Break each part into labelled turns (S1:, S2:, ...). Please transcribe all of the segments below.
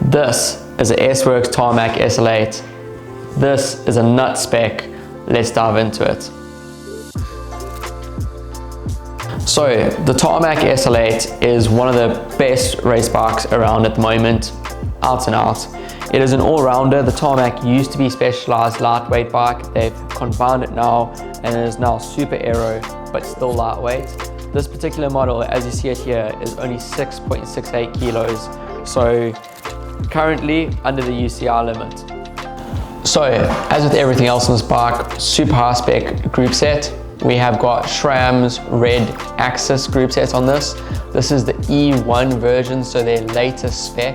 S1: This is a sworks Tarmac SL8. This is a nut spec. Let's dive into it. So the Tarmac SL8 is one of the best race bikes around at the moment, out and out. It is an all-rounder. The Tarmac used to be specialized lightweight bike. They've combined it now and it is now super aero but still lightweight. This particular model, as you see it here, is only 6.68 kilos. So currently under the UCI limit. So as with everything else on this bike, super high spec group set. We have got Sram's red axis group sets on this. This is the E1 version, so their latest spec.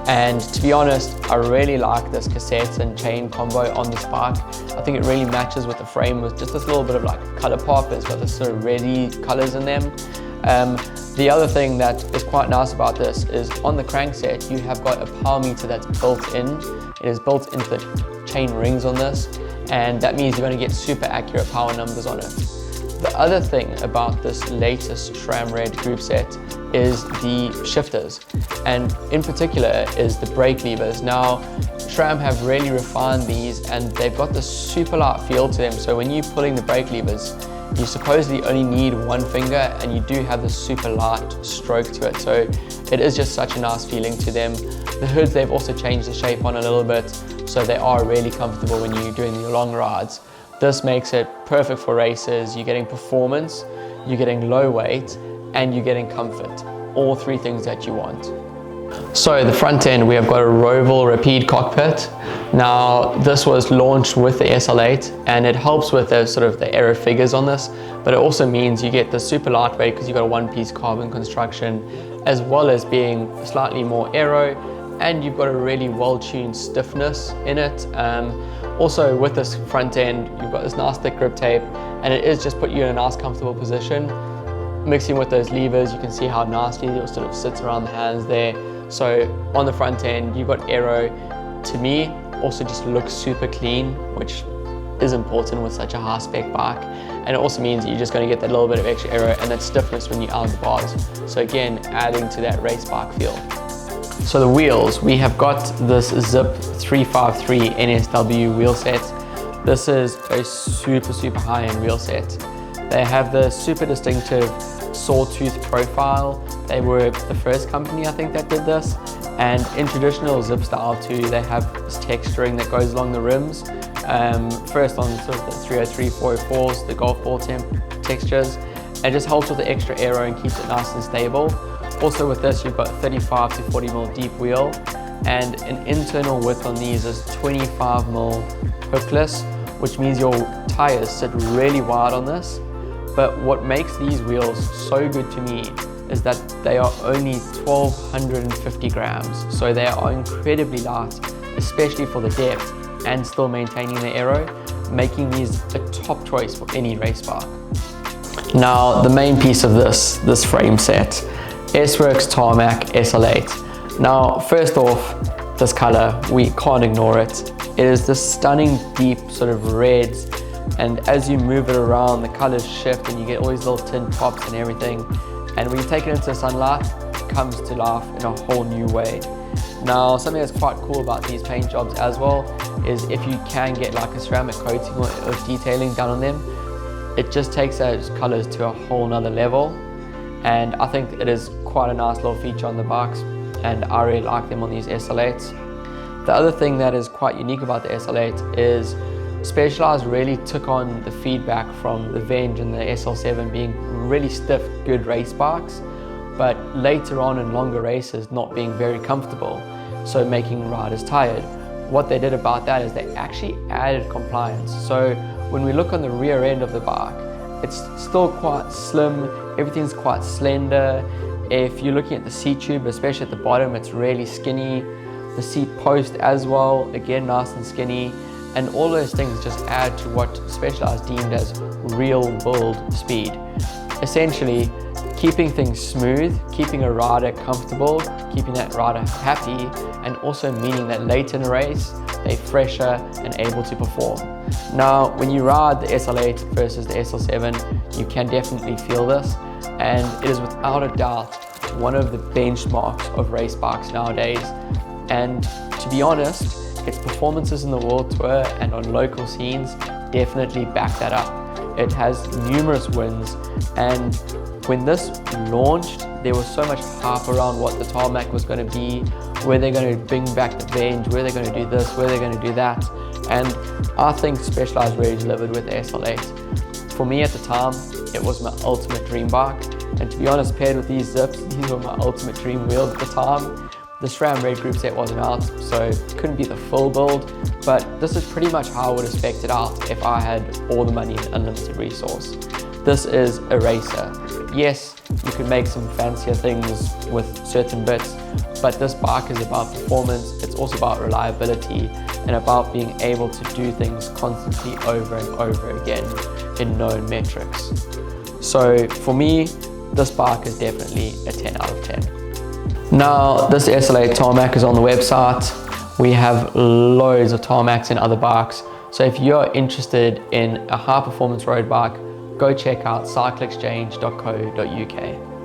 S1: And to be honest, I really like this cassette and chain combo on this bike. I think it really matches with the frame with just this little bit of like color pop. It's got this sort of reddy colors in them. The other thing that is quite nice about this is on the crankset, you have got a power meter that's built in. It is built into the chain rings on this, and that means you're going to get super accurate power numbers on it. The other thing about this latest Sram Red group set is the shifters, and in particular is the brake levers. Now, Sram have really refined these and they've got this super light feel to them, so when you're pulling the brake levers, you supposedly only need one finger and you do have this super light stroke to it, so it is just such a nice feeling to them. The hoods, they've also changed the shape on a little bit, so they are really comfortable when you're doing your long rides. This makes it perfect for races. You're getting performance, you're getting low weight, and you're getting comfort. All three things that you want. So the front end, we have got a Roval repeat cockpit. Now this was launched with the SL8 and it helps with the sort of the aero figures on this, but it also means you get the super lightweight because you've got a one-piece carbon construction, as well as being slightly more aero, and you've got a really well-tuned stiffness in it. Also with this front end, you've got this nice thick grip tape, and it is just put you in a nice comfortable position. Mixing with those levers, you can see how nicely it sort of sits around the hands there. So on the front end, you've got aero. To me, also just looks super clean, which is important with such a high spec bike. And it also means that you're just going to get that little bit of extra aero and that stiffness when you're out of the bars. So again, adding to that race bike feel. So the wheels, we have got this Zip 353 NSW wheel set. This is a super high-end wheel set. They have the super distinctive sawtooth profile. They were the first company, I think, that did this. And in traditional Zip style too, they have this texturing that goes along the rims. First on sort of the 303, 404s, the golf ball textures. It just helps with the extra aero and keeps it nice and stable. Also with this, you've got 35 to 40 mil deep wheel, and an internal width on these is 25 mil hookless, which means your tires sit really wide on this. But what makes these wheels so good to me is that they are only 1,250 grams. So they are incredibly light, especially for the depth, and still maintaining the aero, making these a top choice for any race bike. Now, the main piece of this frame set, S-Works Tarmac SL8. Now, first off, this color, we can't ignore it. It is this stunning deep sort of reds, and as you move it around, the colors shift and you get all these little tint pops and everything. And when you take it into the sunlight, it comes to life in a whole new way. Now, something that's quite cool about these paint jobs as well is if you can get like a ceramic coating or detailing done on them, it just takes those colors to a whole nother level. And I think it is quite a nice little feature on the bikes, and I really like them on these SL8s. The other thing that is quite unique about the SL8 is Specialized really took on the feedback from the Venge and the SL7 being really stiff, good race bikes, but later on in longer races not being very comfortable, so making riders tired. What they did about that is they actually added compliance. So when we look on the rear end of the bike, it's still quite slim, everything's quite slender. If you're looking at the seat tube, especially at the bottom, it's really skinny. The seat post as well, again nice and skinny. And all those things just add to what Specialized deemed as real build speed. Essentially, keeping things smooth, keeping a rider comfortable, keeping that rider happy, and also meaning that late in a race, they're fresher and able to perform. Now, when you ride the SL8 versus the SL7, you can definitely feel this, and it is without a doubt one of the benchmarks of race bikes nowadays. And to be honest, its performances in the World Tour and on local scenes definitely back that up. It has numerous wins, and when this launched, there was so much hype around what the Tarmac was going to be, where they're going to bring back the Venge, where they're going to do this, where they're going to do that. And I think Specialized really delivered with the SL8. For me at the time, it was my ultimate dream bike. And to be honest, paired with these zips, these were my ultimate dream wheels at the time. The Sram red group set wasn't out, so it couldn't be the full build, but this is pretty much how I would have spec'd it out if I had all the money and unlimited resource. This is a racer. Yes, you can make some fancier things with certain bits, but this bike is about performance, it's also about reliability, and about being able to do things constantly over and over again in known metrics. So for me, this bike is definitely a 10 out of 10. Now, this SL8 Tarmac is on the website. We have loads of Tarmacs and other bikes. So if you're interested in a high performance road bike, go check out cyclexchange.co.uk.